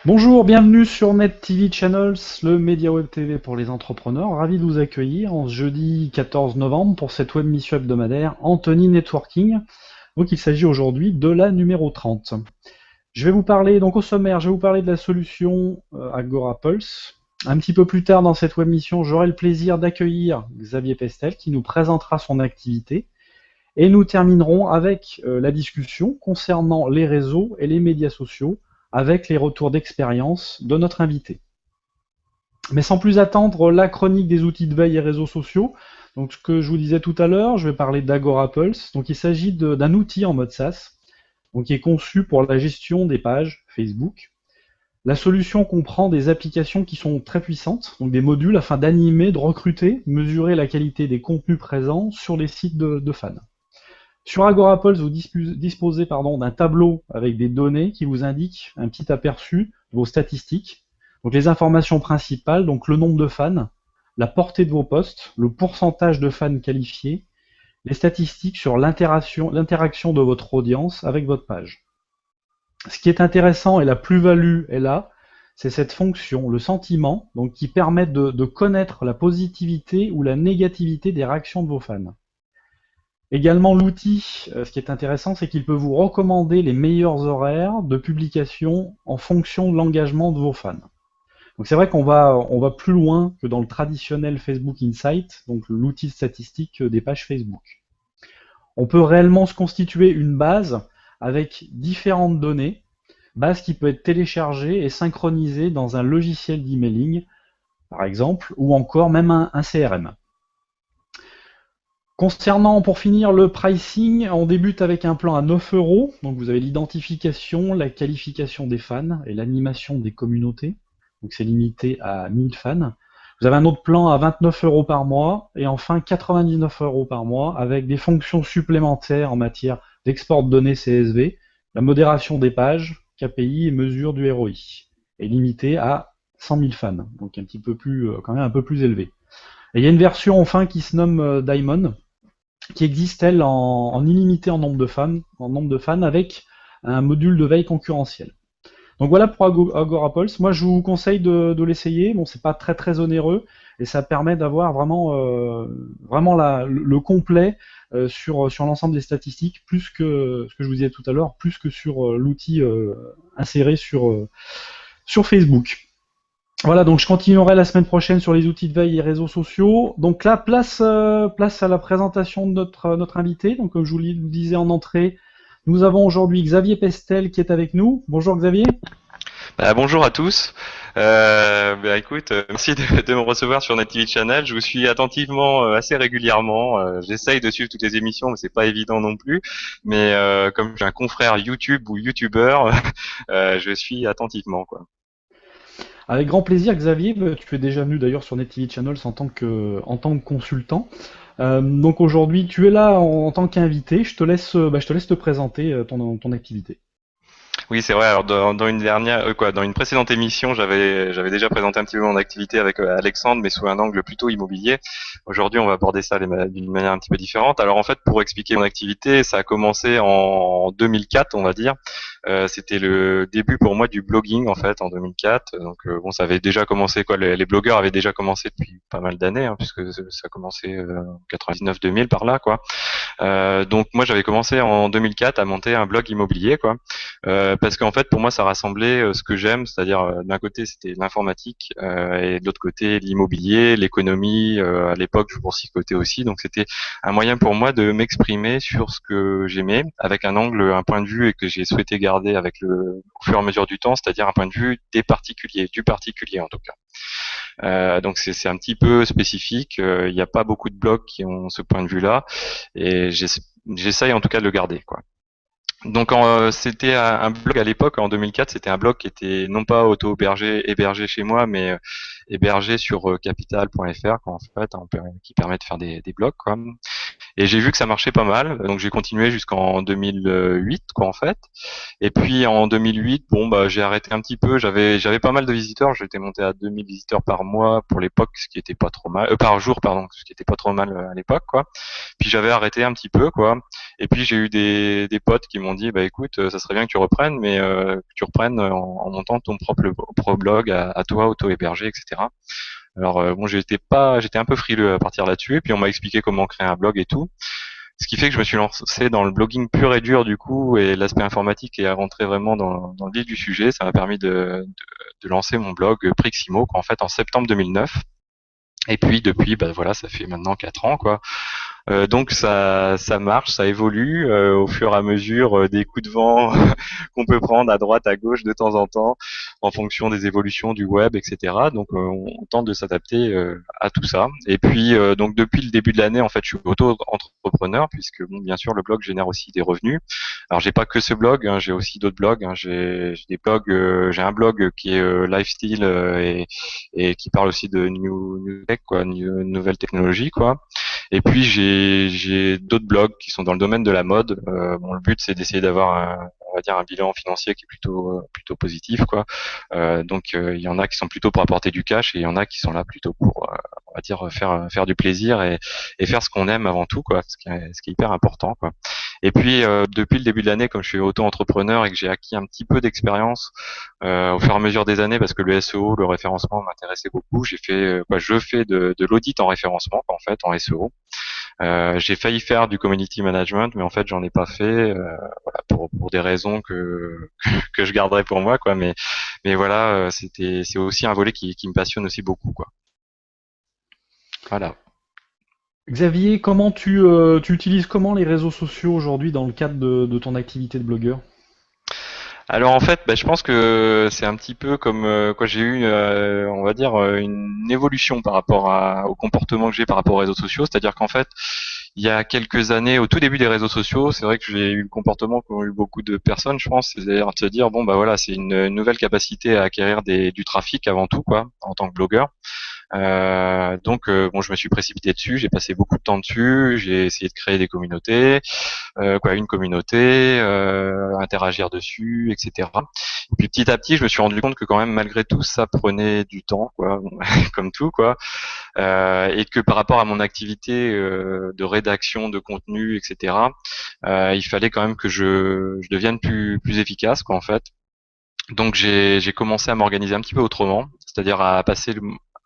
Bonjour, bienvenue sur Net TV Channels, le média web TV pour les entrepreneurs. Ravi de vous accueillir en ce jeudi 14 novembre pour cette web mission hebdomadaire Anthony Networking. Donc il s'agit aujourd'hui de la numéro 30. Je vais vous parler, donc au sommaire, je vais vous parler de la solution Agora Pulse. Un petit peu plus tard dans cette web mission, j'aurai le plaisir d'accueillir Xavier Pestel qui nous présentera son activité. Et nous terminerons avec la discussion concernant les réseaux et les médias sociaux avec les retours d'expérience de notre invité. Mais sans plus attendre, la chronique des outils de veille et réseaux sociaux. Donc ce que je vous disais tout à l'heure, je vais parler d'Agora Pulse. Donc il s'agit d'un outil en mode SaaS, donc qui est conçu pour la gestion des pages Facebook. La solution comprend des applications qui sont très puissantes, donc des modules afin d'animer, de recruter, mesurer la qualité des contenus présents sur les sites de fans. Sur AgoraPulse, vous disposez d'un tableau avec des données qui vous indiquent un petit aperçu de vos statistiques. Donc les informations principales, donc le nombre de fans, la portée de vos posts, le pourcentage de fans qualifiés, les statistiques sur l'interaction de votre audience avec votre page. Ce qui est intéressant et la plus-value est là, c'est cette fonction, le sentiment, donc qui permet de connaître la positivité ou la négativité des réactions de vos fans. Également, l'outil, ce qui est intéressant, c'est qu'il peut vous recommander les meilleurs horaires de publication en fonction de l'engagement de vos fans. Donc c'est vrai qu'on va plus loin que dans le traditionnel Facebook Insight, donc l'outil statistique des pages Facebook. On peut réellement se constituer une base avec différentes données, base qui peut être téléchargée et synchronisée dans un logiciel d'emailing, par exemple, ou encore même un CRM. Concernant, pour finir, le pricing, on débute avec un plan à 9 euros. Donc vous avez l'identification, la qualification des fans et l'animation des communautés. Donc c'est limité à 1000 fans. Vous avez un autre plan à 29 euros par mois et enfin 99 euros par mois avec des fonctions supplémentaires en matière d'export de données CSV, la modération des pages, KPI et mesure du ROI. Et limité à 100 000 fans, donc un petit peu plus, quand même un peu plus élevé. Et il y a une version enfin qui se nomme Diamond, qui existe elle en illimité en nombre de fans avec un module de veille concurrentiel. Donc voilà pour AgoraPulse. Moi je vous conseille de l'essayer. Bon, c'est pas très onéreux et ça permet d'avoir vraiment le complet sur l'ensemble des statistiques, plus que ce que je vous disais tout à l'heure, plus que sur l'outil inséré sur Facebook. Voilà, donc je continuerai la semaine prochaine sur les outils de veille et réseaux sociaux. Donc là, place à la présentation de notre invité. Donc comme je vous le disais en entrée, nous avons aujourd'hui Xavier Pestel qui est avec nous. Bonjour Xavier. Bonjour à tous. Écoute, merci de me recevoir sur NetTV Channel. Je vous suis attentivement assez régulièrement. J'essaye de suivre toutes les émissions, mais c'est pas évident non plus. Mais comme j'ai un confrère YouTube ou YouTuber, je suis attentivement, quoi. Avec grand plaisir Xavier, tu es déjà venu d'ailleurs sur NetTV Channels en tant que consultant. Donc aujourd'hui tu es là en tant qu'invité. Je te laisse te présenter ton activité. Oui, c'est vrai. Alors dans une dans une précédente émission, j'avais déjà présenté un petit peu mon activité avec Alexandre, mais sous un angle plutôt immobilier. Aujourd'hui, on va aborder ça d'une manière un petit peu différente. Alors en fait, pour expliquer mon activité, ça a commencé en 2004, on va dire. C'était le début pour moi du blogging en fait en 2004. Donc bon, ça avait déjà commencé quoi. Les blogueurs avaient déjà commencé depuis pas mal d'années, hein, puisque ça a commencé en 99-2000 par là, quoi. Donc moi, j'avais commencé en 2004 à monter un blog immobilier, quoi. Parce qu'en fait pour moi ça rassemblait ce que j'aime, c'est-à-dire d'un côté c'était l'informatique et de l'autre côté l'immobilier, l'économie, à l'époque je boursicotais aussi, donc c'était un moyen pour moi de m'exprimer sur ce que j'aimais avec un angle, un point de vue et que j'ai souhaité garder avec au fur et à mesure du temps, c'est-à-dire un point de vue des particuliers, du particulier en tout cas. Donc c'est un petit peu spécifique, il n'y a pas beaucoup de blogs qui ont ce point de vue-là et j'essaye en tout cas de le garder, quoi. Donc c'était un blog à l'époque en 2004, c'était un blog qui était non pas hébergé chez moi, mais hébergé sur capital.fr, en fait, qui permet de faire des blogs, quoi. Et j'ai vu que ça marchait pas mal, donc j'ai continué jusqu'en 2008, quoi, en fait. Et puis en 2008, bon bah j'ai arrêté un petit peu. J'avais pas mal de visiteurs. J'étais monté à 2000 visiteurs par mois pour l'époque, ce qui était pas trop mal. Par jour, pardon, ce qui était pas trop mal à l'époque, quoi. Puis j'avais arrêté un petit peu, quoi. Et puis j'ai eu des potes qui m'ont dit, bah écoute, ça serait bien que tu reprennes, mais que tu reprennes en montant ton propre blog à toi, auto-hébergé, etc. Alors bon, j'étais un peu frileux à partir là-dessus. Et puis on m'a expliqué comment créer un blog et tout. Ce qui fait que je me suis lancé dans le blogging pur et dur du coup, et l'aspect informatique est rentré vraiment dans le vif du sujet. Ça m'a permis de lancer mon blog Priximo, quoi, en fait, en septembre 2009. Et puis depuis, bah voilà, ça fait maintenant 4 ans, quoi. Donc ça marche, ça évolue au fur et à mesure des coups de vent qu'on peut prendre à droite, à gauche de temps en temps, en fonction des évolutions du web, etc. Donc on tente de s'adapter à tout ça. Et puis donc depuis le début de l'année, en fait, je suis auto-entrepreneur puisque bon, bien sûr, le blog génère aussi des revenus. Alors j'ai pas que ce blog, hein, j'ai aussi d'autres blogs. Hein. J'ai des blogs, j'ai un blog qui est lifestyle et qui parle aussi de new tech, quoi, nouvelles technologies, quoi. Et puis j'ai d'autres blogs qui sont dans le domaine de la mode. Bon, le but c'est d'essayer d'avoir on va dire un bilan financier qui est plutôt positif, quoi. Donc il y en a qui sont plutôt pour apporter du cash et il y en a qui sont là plutôt pour on va dire faire du plaisir et faire ce qu'on aime avant tout, quoi. Ce qui est hyper important, quoi. Et puis depuis le début de l'année, comme je suis auto-entrepreneur et que j'ai acquis un petit peu d'expérience au fur et à mesure des années, parce que le SEO, le référencement m'intéressait beaucoup, je fais de l'audit en référencement, en fait, en SEO. J'ai failli faire du community management, mais en fait, j'en ai pas fait, voilà, pour des raisons que je garderai pour moi, quoi. Mais voilà, c'est aussi un volet qui me passionne aussi beaucoup, quoi. Voilà. Xavier, comment tu utilises comment les réseaux sociaux aujourd'hui dans le cadre de ton activité de blogueur? Alors en fait, bah, je pense que c'est un petit peu comme quoi j'ai eu, on va dire, une évolution par rapport au comportement que j'ai par rapport aux réseaux sociaux. C'est-à-dire qu'en fait, il y a quelques années, au tout début des réseaux sociaux, c'est vrai que j'ai eu le comportement qu'ont eu beaucoup de personnes, je pense, c'est-à-dire de se dire bon bah voilà, c'est une nouvelle capacité à acquérir du trafic avant tout, quoi, en tant que blogueur. Donc bon, je me suis précipité dessus, j'ai passé beaucoup de temps dessus, j'ai essayé de créer des communautés, une communauté, interagir dessus, etc. Et puis petit à petit, je me suis rendu compte que quand même, malgré tout, ça prenait du temps, quoi, comme tout, quoi, et que par rapport à mon activité de rédaction de contenu, etc., il fallait quand même que je devienne plus efficace, quoi, en fait. Donc j'ai commencé à m'organiser un petit peu autrement, c'est-à-dire à passer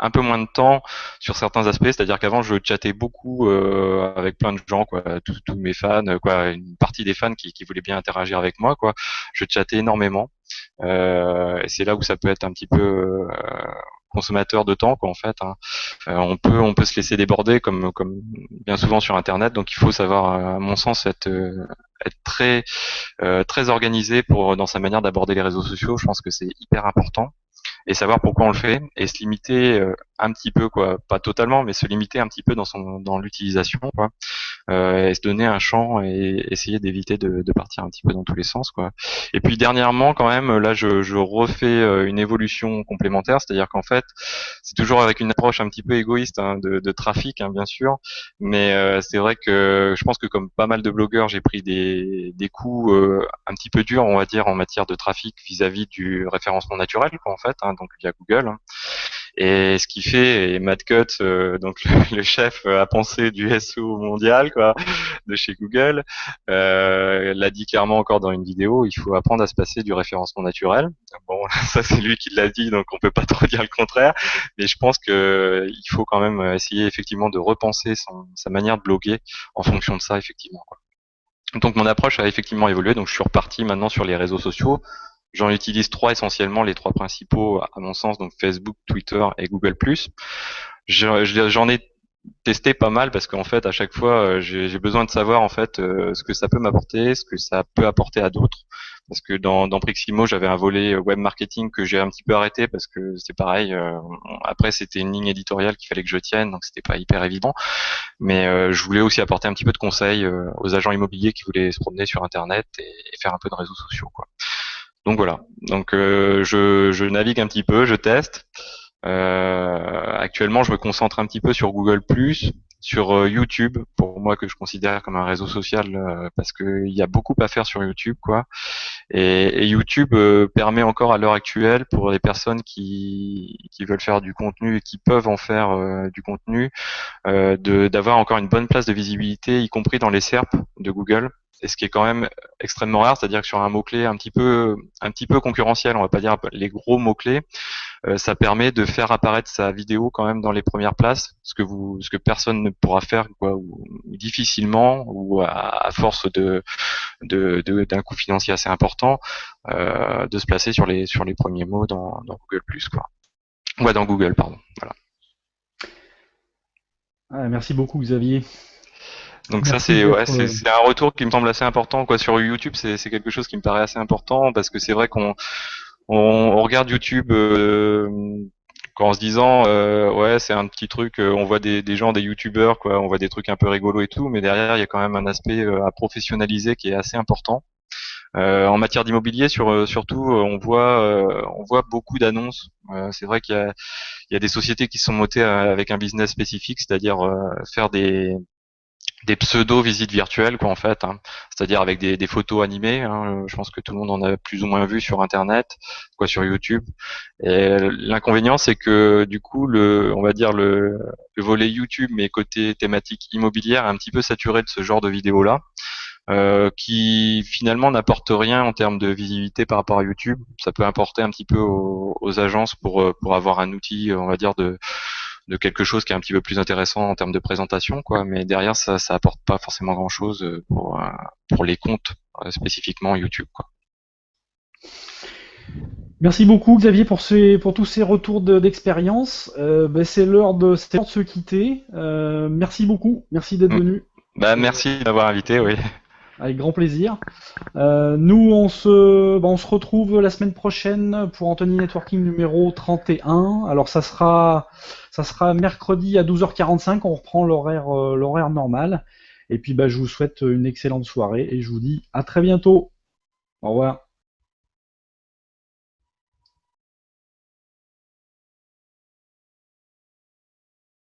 un peu moins de temps sur certains aspects, c'est-à-dire qu'avant je chattais beaucoup avec plein de gens, quoi, tous mes fans, quoi, une partie des fans qui voulaient bien interagir avec moi, quoi. Je chattais énormément. Et c'est là où ça peut être un petit peu consommateur de temps, quoi, en fait. Hein. On peut se laisser déborder comme bien souvent sur Internet, donc il faut savoir, à mon sens, être très organisé dans sa manière d'aborder les réseaux sociaux. Je pense que c'est hyper important et savoir pourquoi on le fait et se limiter un petit peu, quoi, pas totalement, mais se limiter un petit peu dans l'utilisation, quoi, et se donner un champ et essayer d'éviter de partir un petit peu dans tous les sens, quoi. Et puis dernièrement, quand même, là, je refais une évolution complémentaire, c'est-à-dire qu'en fait, c'est toujours avec une approche un petit peu égoïste, hein, de trafic, hein, bien sûr, mais c'est vrai que je pense que comme pas mal de blogueurs, j'ai pris des coups un petit peu durs, on va dire, en matière de trafic vis-à-vis du référencement naturel, quoi, en fait, hein, donc via Google. Hein. Et ce qui fait, et Matt Cutts, donc le chef à penser du SEO mondial, quoi, de chez Google, l'a dit clairement encore dans une vidéo, il faut apprendre à se passer du référencement naturel. Bon, ça c'est lui qui l'a dit, donc on peut pas trop dire le contraire, mais je pense que il faut quand même essayer effectivement de repenser sa manière de bloguer en fonction de ça, effectivement, quoi. Donc mon approche a effectivement évolué, donc je suis reparti maintenant sur les réseaux sociaux. J'en utilise trois essentiellement, les trois principaux à mon sens, donc Facebook, Twitter et Google+. J'en ai testé pas mal parce qu'en fait à chaque fois j'ai besoin de savoir en fait ce que ça peut m'apporter, ce que ça peut apporter à d'autres. Parce que dans Priximo j'avais un volet web marketing que j'ai un petit peu arrêté parce que c'est pareil. Après c'était une ligne éditoriale qu'il fallait que je tienne, donc c'était pas hyper évident. Mais je voulais aussi apporter un petit peu de conseils aux agents immobiliers qui voulaient se promener sur Internet et faire un peu de réseaux sociaux, quoi. Donc voilà. Donc je navigue un petit peu, je teste. Actuellement, je me concentre un petit peu sur Google+, sur YouTube, pour moi que je considère comme un réseau social, parce qu'il y a beaucoup à faire sur YouTube, quoi. Et YouTube permet encore à l'heure actuelle pour les personnes qui veulent faire du contenu et qui peuvent en faire du contenu, d'avoir encore une bonne place de visibilité, y compris dans les SERP de Google. Et ce qui est quand même extrêmement rare, c'est-à-dire que sur un mot-clé un petit peu concurrentiel, on va pas dire les gros mots-clés, ça permet de faire apparaître sa vidéo quand même dans les premières places, ce que personne ne pourra faire, quoi, ou difficilement, ou à force d'un coût financier assez important, de se placer sur les premiers mots dans Google Plus, quoi. Ouais, dans Google, pardon. Voilà. Ah, merci beaucoup Xavier. Donc ça Merci c'est ouais, d'être. c'est un retour qui me semble assez important, quoi, sur YouTube. C'est quelque chose qui me paraît assez important parce que c'est vrai on regarde YouTube en se disant ouais, c'est un petit truc, on voit des gens, des youtubeurs, quoi, on voit des trucs un peu rigolos et tout, mais derrière il y a quand même un aspect à professionnaliser qui est assez important. En matière d'immobilier, surtout, on voit beaucoup d'annonces. C'est vrai il y a des sociétés qui sont montées avec un business spécifique, c'est-à-dire faire des pseudo visites virtuelles, quoi, en fait, hein. C'est-à-dire avec des photos animées, hein. Je pense que tout le monde en a plus ou moins vu sur Internet, quoi, sur YouTube. Et l'inconvénient, c'est que du coup, on va dire le volet YouTube, mais côté thématique immobilière, est un petit peu saturé de ce genre de vidéos-là, qui finalement n'apporte rien en termes de visibilité par rapport à YouTube. Ça peut apporter un petit peu aux agences pour avoir un outil, on va dire, de quelque chose qui est un petit peu plus intéressant en termes de présentation, quoi. Mais derrière, ça apporte pas forcément grand-chose pour les comptes, spécifiquement YouTube, quoi. Merci beaucoup Xavier pour tous ces retours d'expérience. C'est l'heure de se quitter. Merci beaucoup, merci d'être Mm. venu. Bah, merci d'avoir invité, oui. Avec grand plaisir. Nous, on se retrouve la semaine prochaine pour Anthony Networking numéro 31. Alors, ça sera mercredi à 12h45. On reprend l'horaire normal. Et puis, je vous souhaite une excellente soirée et je vous dis à très bientôt. Au revoir.